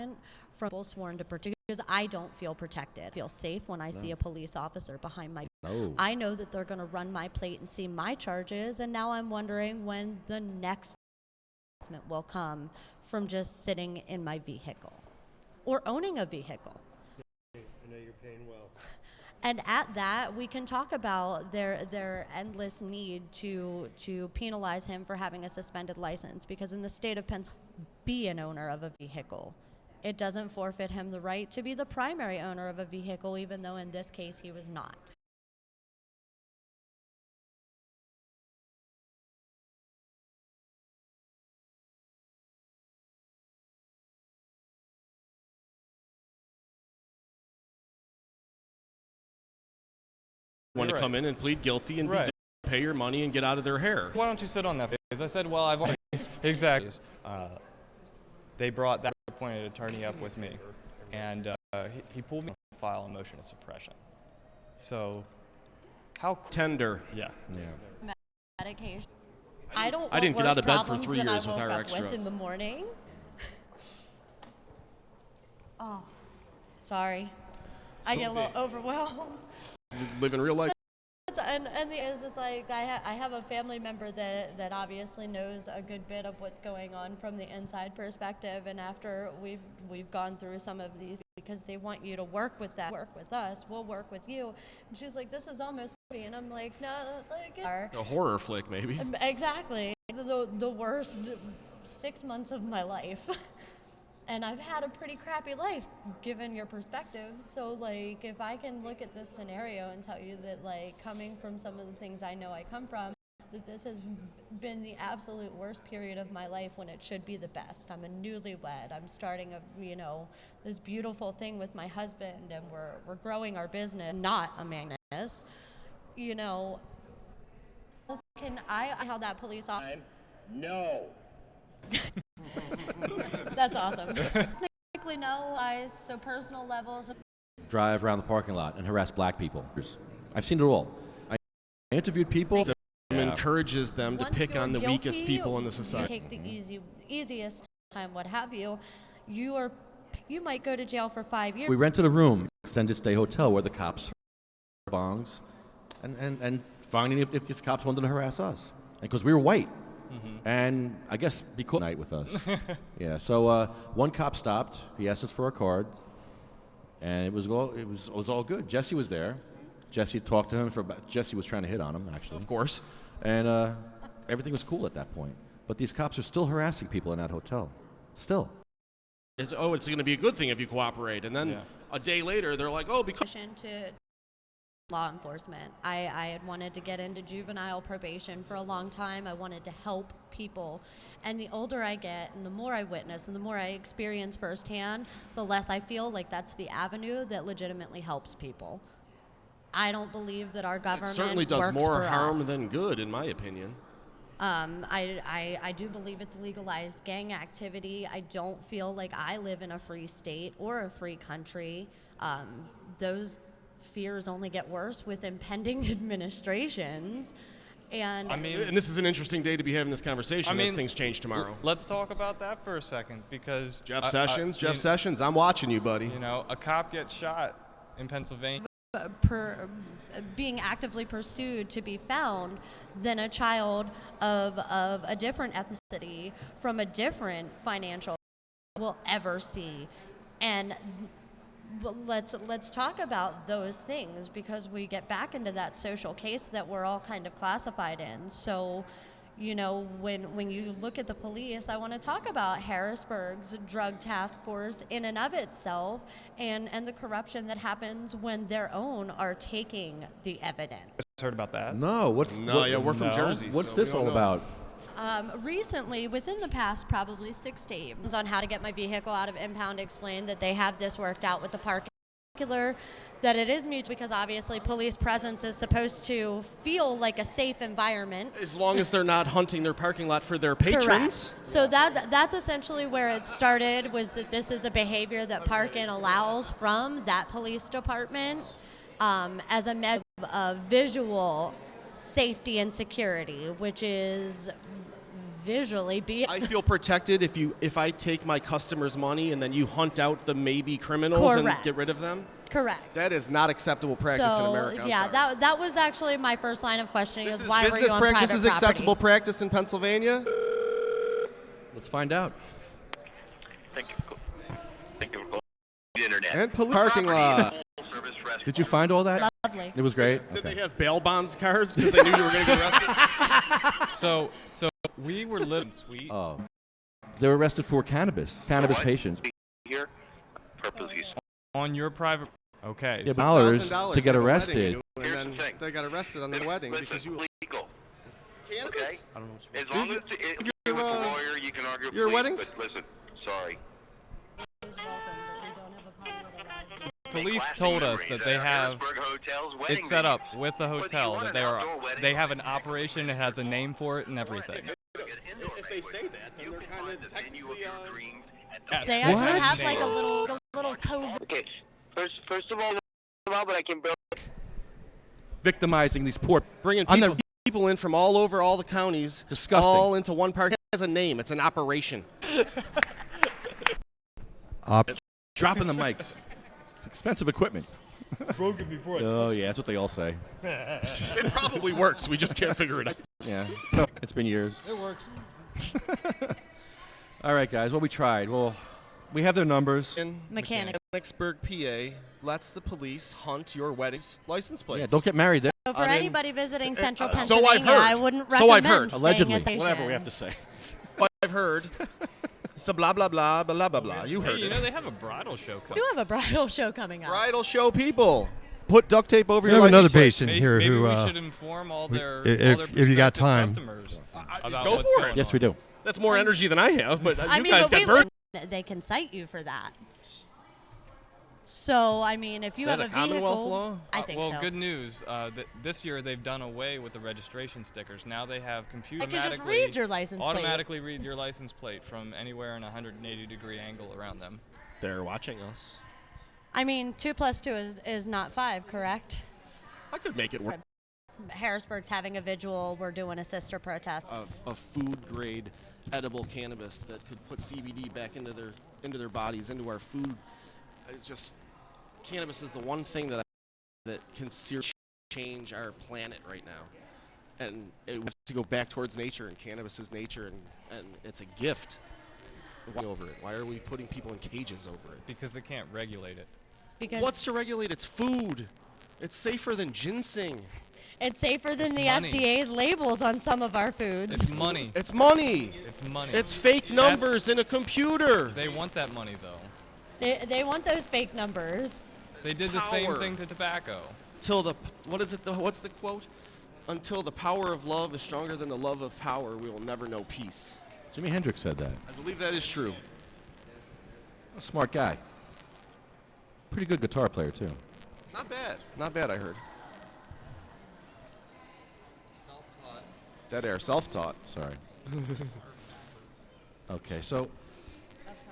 harassment from people sworn to protect, because I don't feel protected. I feel safe when I see a police officer behind my. No. I know that they're going to run my plate and see my charges, and now I'm wondering when the next harassment will come from just sitting in my vehicle or owning a vehicle. I know you're paying well. And at that, we can talk about their endless need to penalize him for having a suspended license, because in the state of Pennsylvania, be an owner of a vehicle. It doesn't forfeit him the right to be the primary owner of a vehicle, even though in this case he was not. Want to come in and plead guilty and pay your money and get out of their hair. Why don't you sit on that? Because I said, well, I've already exactly. They brought that appointed attorney up with me, and he pulled me to file a motion of suppression. So, how tender? Yeah. Medication. I didn't get out of bed for 3 years with our extras in the morning. Oh, sorry. I get a little overwhelmed. Living real life. And the thing is, it's like I have a family member that obviously knows a good bit of what's going on from the inside perspective, and after we've gone through some of these, because they want you to work with us, we'll work with you. And she's like, this is almost me, and I'm like, no, like a horror flick, maybe. Exactly, the worst 6 months of my life. And I've had a pretty crappy life, given your perspective. So, like, if I can look at this scenario and tell you that, like, coming from some of the things I know I come from, that this has been the absolute worst period of my life when it should be the best. I'm a newlywed. I'm starting this beautiful thing with my husband, and we're growing our business, not a Magnus. Can I tell that police officer? No. That's awesome. Technically, no. So personal levels. Drive around the parking lot and harass black people. I've seen it all. I interviewed people. Encourages them to pick on the weakest people in the society. Take the easiest time, what have you. You might go to jail for 5 years. We rented a room, extended stay hotel, where the cops bongs, and finding if these cops wanted to harass us, because we were white. Mm-hmm. And I guess be cool night with us. Yeah. So one cop stopped. He asked us for a card, and it was all good. Jesse was there. Jesse talked to him Jesse was trying to hit on him, actually. Of course. And everything was cool at that point. But these cops are still harassing people in that hotel. Still. It's going to be a good thing if you cooperate, and then a day later they're like, oh, because to law enforcement. I had wanted to get into juvenile probation for a long time. I wanted to help people. And the older I get and the more I witness and the more I experience firsthand, the less I feel like that's the avenue that legitimately helps people. I don't believe that our government certainly does works more for harm us. than good, in my opinion. I do believe it's legalized gang activity. I don't feel like I live in a free state or a free country. Those fears only get worse with impending administrations. And this is an interesting day to be having this conversation as things change tomorrow. Let's talk about that for a second, because Jeff Sessions, I'm watching you, buddy. A cop gets shot in Pennsylvania. Being actively pursued to be found than a child of a different ethnicity from a different financial will ever see. And let's talk about those things, because we get back into that social case that we're all kind of classified in. So, when you look at the police, I want to talk about Harrisburg's drug task force in and of itself, and the corruption that happens when their own are taking the evidence. Heard about that? No. We're from Jersey. What's so this all about? Recently, within the past probably 6 to 8 months, on how to get my vehicle out of impound, explained that they have this worked out with the parking lot, that it is mutual, because obviously police presence is supposed to feel like a safe environment. As long as they're not hunting their parking lot for their patrons. Correct. So that's essentially where it started, was that this is a behavior that Parkin allows from that police department as a measure of visual safety and security, which is visually be. I feel protected if I take my customers' money and then you hunt out the maybe criminals and get rid of them. Correct. That is not acceptable practice in America. Yeah, that was actually my first line of questioning. This is why were you on practice private is property? acceptable practice in Pennsylvania. Let's find out. Thank you for calling the internet. And police parking lot. Did you find all that? Lovely. It was great. Did Okay. they have bail bonds cards because they knew you were going to get arrested? So we were living sweet. Oh, they were arrested for cannabis patients. Here, purposes. On your private. Okay. Yeah, So dollars $1,000 to get at a wedding, arrested. and Here's then the thing. they got arrested on their wedding Listen, because you legal. cannabis. Okay. I don't know what you As long as if you're with a lawyer, you can argue. your please, weddings? But listen, sorry. police told us that they have it set up with the hotel that they have an operation that has a name for it and everything. If they say that, then they're kind of technically. Yes. They actually What? have like a little covert. Okay. First of all, but I can build. Victimizing these poor Bringing on people, their people in from all over all the counties. Disgusting. All into one park. It has a name. It's an operation. dropping the mics. It's expensive equipment. Broken before it. Oh yeah, that's what they all say. It probably works. We just can't figure it out. Yeah, it's been years. It works. All right, guys. Well, we tried. Well, we have their numbers. In Mechanic. Mechanicsburg, PA, lets the police hunt your wedding's license plates. Yeah, don't get married there. So for I mean, anybody visiting Central so I've Pennsylvania, heard. I wouldn't So I've recommend heard. staying Allegedly, at the whatever we station. have to say. What I've heard. So blah blah blah blah blah blah. You heard Hey, you it. know they have a bridal show We coming. do have a bridal show coming up. Bridal show people. Put duct tape over We your have another license plate. patient here Maybe who, we should inform all their if you got prospective time. customers about go what's for it. going Yes, on. we do. That's more energy than I have, but I you mean, guys but got we burned. wouldn't- they can cite you for that. So, I mean, if you Is have that a a Commonwealth vehicle, law? I think well, so. good news. This year they've done away with the registration stickers. Now they have I can just read your license plate. automatically read your license plate from anywhere in a 180-degree angle around them. They're watching us. I mean, 2 + 2 is not 5, correct? I could make it work. Harrisburg's having a vigil. We're doing a sister protest. Of food grade edible cannabis that could put CBD back into their bodies, into our food. It's just cannabis is the one thing that can seriously change our planet right now, and it has to go back towards nature, and cannabis is nature, and it's a gift. Why over it? Why are we putting people in cages over it? Because they can't regulate it. Because What's to regulate? It's food. It's safer than ginseng. it's safer than It's the money. FDA's labels on some of our foods. It's money. It's money. It's money. It's fake numbers in a computer. They want that money though. They want those fake numbers. They did the same Power. thing to tobacco. Till the what's the quote? Until the power of love is stronger than the love of power, we will never know peace. Jimi Hendrix said that. I believe that is true. A smart guy. Pretty good guitar player too. Not bad. Not bad, I heard. Dead air, self-taught. Sorry. Okay, so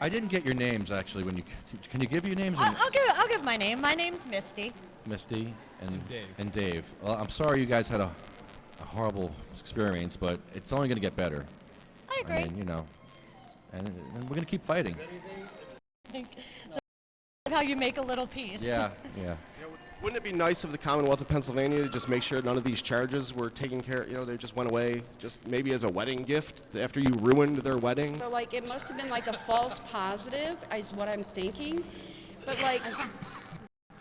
I didn't get your names actually. When you can you give your names? I'll give my name. My name's Misty. Misty Dave. And Dave. Well, I'm sorry you guys had a horrible experience, but it's only going to get better. I agree. I mean, you know, and we're going to keep fighting. How you make a little piece. Yeah, yeah. Wouldn't it be nice of the Commonwealth of Pennsylvania to just make sure none of these charges were taken care of, they just went away, just maybe as a wedding gift after you ruined their wedding? So, like, it must have been like a false positive, is what I'm thinking. But, like,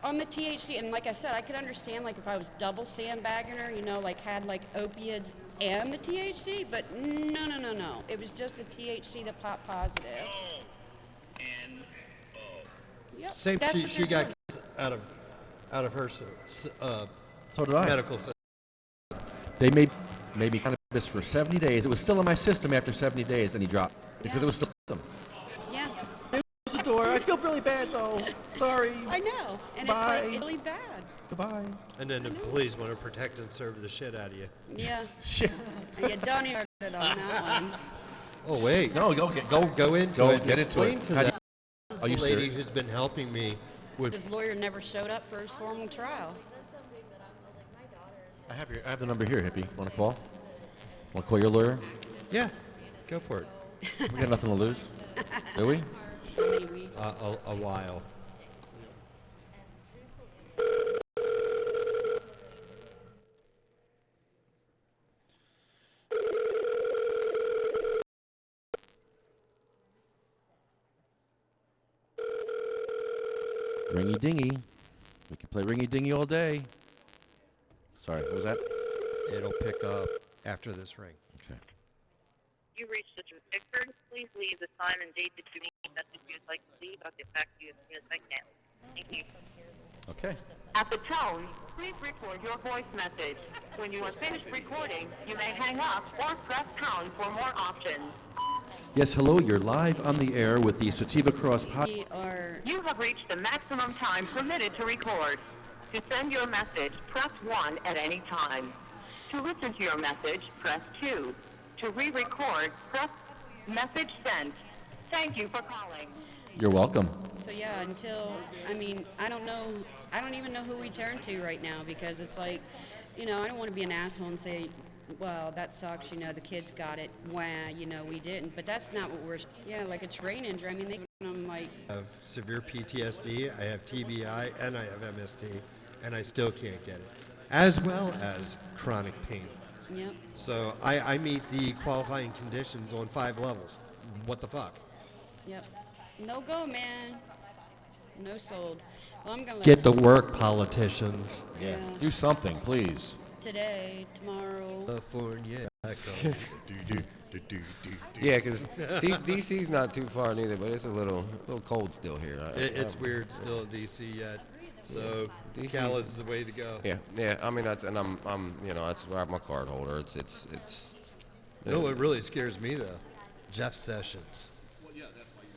on the THC, and like I said, I could understand, like, if I was double sandbagging her, like, had, like, opiates and the THC, but no. It was just the THC that popped positive. Yep, Same. that's what She they're got doing. out of her So did I. medical center. They made me cannabis for 70 days. It was still in my system after 70 days, and he dropped because it was still in my system. Yeah, Close the door. I feel really bad though. Sorry. I know. And Bye. it's, like, really bad. Goodbye. And then the police want to protect and serve the shit out of you. Yeah. Shit. And you done heard it on that one. Oh wait. No, go Go into Go it. get into Explain it. to How do them. Are you The lady serious? who's been helping me with. His lawyer never showed up for his formal trial. I have the number here, hippie. Want to call? Want to call your lawyer? Yeah. Go for it. We got nothing to lose, do we? How many weeks? A while. Ringy dingy. We can play ringy dingy all day. Sorry, what was that? It'll pick up after this ring. Okay. You reached Mr. Pickford. Please leave the time and date that you need the message you'd like to leave. I'll get back to you as soon as I can. Thank you. Okay. At the tone, please record your voice message. When you are finished recording, you may hang up or press pound for more options. Yes, hello. You're live on the air with the Sativa Cross Podcast. We are. You have reached the maximum time permitted to record. To send your message, press 1 at any time. To listen to your message, press 2. To re-record, press message sent. Thank you for calling. You're welcome. So yeah, I don't know. I don't even know who we turn to right now because it's like, I don't want to be an asshole and say, well, that sucks, the kids got it. Wah, we didn't. But that's not what we're, like a terrain injury. I mean, I'm like. I have severe PTSD, I have TBI, and I have MST, and I still can't get it, as well as chronic pain. Yep. So I meet the qualifying conditions on 5 levels. What the fuck? Yep. No go, man. No sold. Well, I'm gonna Get to work, politicians. Yeah. Do something, please. today, tomorrow. California. Yeah, because DC's not too far neither, but it's a little cold still here. It's weird still in DC yet. So Cal is the way to go. Yeah. I mean, that's that's where I'm a card holder. It's. You know what really scares me though? Jeff Sessions.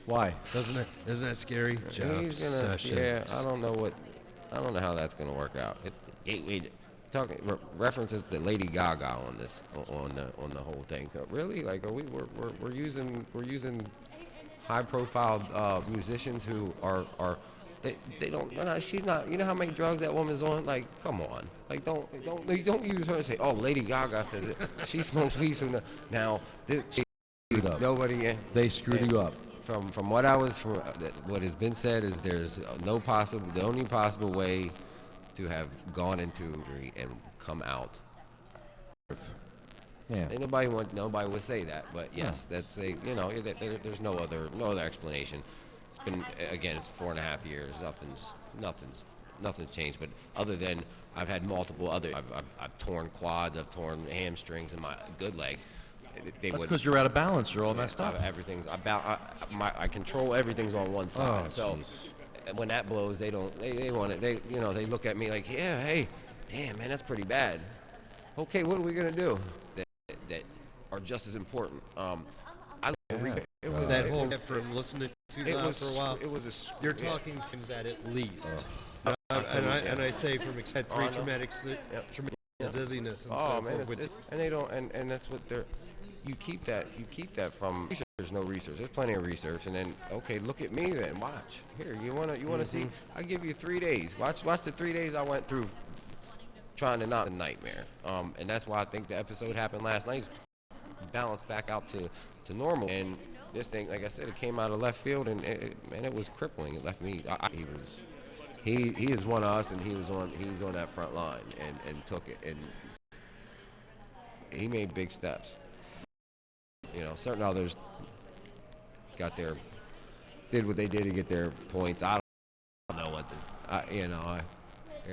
Why? Isn't that scary? Jeff Sessions. Yeah, I don't know how that's gonna work out. Talking references to Lady Gaga on this on the whole thing. Really, like, are we're using high profile musicians who are they don't. She's not. You know how many drugs that woman's on? Like, come on. Like, don't use her and say, oh, Lady Gaga says it. She smokes weed. So now nobody. They screwed you up. From what what has been said is the only possible way to have gone into injury and come out. Yeah. And nobody would say that, but yes, that's there's no other explanation. It's been, again, it's 4.5 years. Nothing's changed. But other than I've had multiple other, I've torn quads, I've torn hamstrings in my good leg. That's because you're out of balance. You're all messed up. Everything's I control everything's on one side. So when that blows, they want it. They look at me like, yeah, hey, damn, man, that's pretty bad. Okay, what are we gonna do that are just as important? It was that whole from listening to that for a while. You're talking things that at least. And I say from had 3 traumatic dizziness and so forth. And they don't, and that's what they're. You keep that from. There's no research. There's plenty of research, and then okay, look at me then. Watch here. You wanna see? I give you 3 days. Watch the 3 days I went through trying to not a nightmare. And that's why I think the episode happened last night. Balanced back out to normal. And this thing, like I said, it came out of left field, and it was crippling. It left me. He is one of us, and he was on that front line and took it, and he made big steps. Certain others did what they did to get their points. I don't know what this.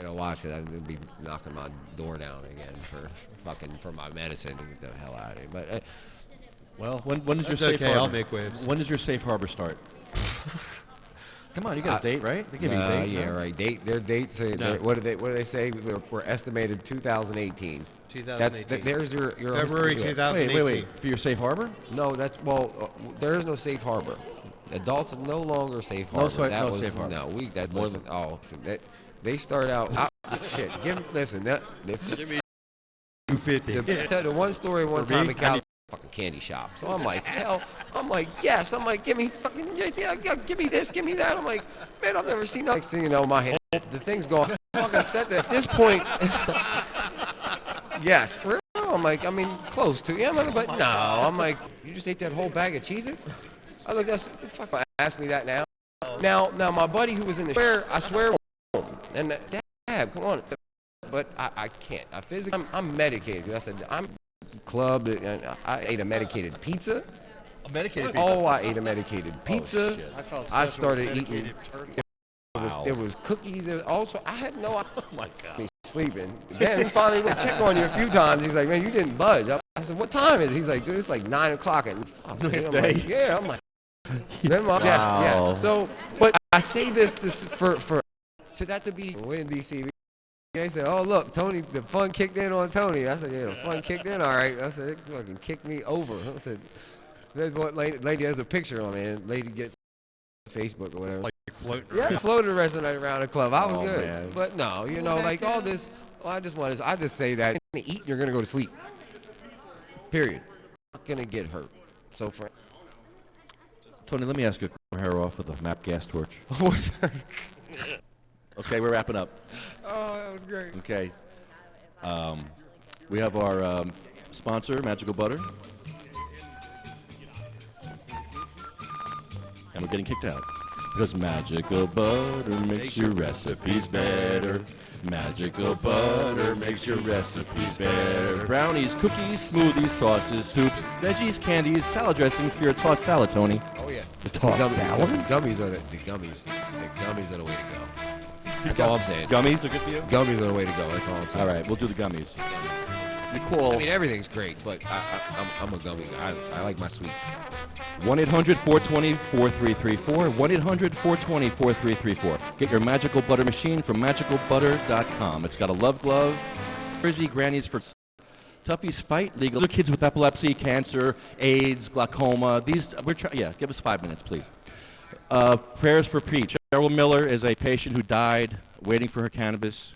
Watch it. I'd be knocking my door down again for my medicine to get the hell out of here. But well, when does your safe harbor? I'll make waves. When does your safe harbor start? Come on, you got a date, right? They give you a date. Yeah, right. Their dates say. No. What do they say? We're estimated 2018. 2018. There's your February 2018. Wait. For your safe harbor? No, there is no safe harbor. Adults are no longer safe harbor. Safe harbor. No, they start out. Shit. Listen. Give me 250. The one story one time in California. Fucking candy shop. So I'm like, hell. I'm like, yes. I'm like, give me fucking, yeah, give me this, give me that. I'm like, man, I've never seen that. Next thing you know, my hand, the thing's going. Fucking set there. At this point, yes. I'm I'm like, I mean, close to. Yeah, but no. I'm like, you just ate that whole bag of Cheez-Its? I look, that's fuck. Ask me that now. Now, my buddy who was in the I swear, and Dad, come on. But I can't. I physically, I'm medicated. I said, I'm clubbed, and I ate a medicated pizza. A medicated pizza? Oh, I ate a medicated pizza. I started eating. There was cookies. There was also, I had no idea. Oh, my God. Sleeping. Then he finally went to check on you a few times. He's like, man, you didn't budge. I said, what time is it? He's like, dude, it's like 9 o'clock. And fuck, man. I'm like, yeah. I'm like, then wow. Yes. So, but I say this for to that to be in D.C. They said, oh, look, Tony, the fun kicked in on Tony. I said, yeah, the fun kicked in. All right. I said, it fucking kicked me over. I said, there's what lady has a picture on me, and lady gets Facebook or whatever. Like floating. Yeah, floated the rest of the night around the club. I was good. Man. But no, you know, like all this, I just say that you're going to eat, you're going to go to sleep. Period. Not going to get hurt. So for Tony, let me ask you a hair off with a MAP gas torch. Okay, we're wrapping up. Oh, that was great. Okay. We have our sponsor, Magical Butter. And we're getting kicked out. Because Magical Butter makes your recipes better. Magical Butter makes your recipes better. Brownies, cookies, smoothies, sauces, soups, veggies, candies, salad dressings for your tossed salad, Tony. Oh, yeah. The tossed salad? The gummies are the gummies are the way to go. That's all I'm saying. Gummies are good for you? Gummies are the way to go. That's all I'm saying. All right, we'll do the gummies. Nicole. I mean, everything's great, but I'm a gummy guy. I like my sweets. 1-800-420-4334. 1-800-420-4334. Get your Magical Butter machine from magicalbutter.com. It's got a love glove, Jersey grannies for Tuffy's Fight Legal. These are kids with epilepsy, cancer, AIDS, glaucoma. Give us 5 minutes, please. Prayers for Pete. Cheryl Miller is a patient who died waiting for her cannabis.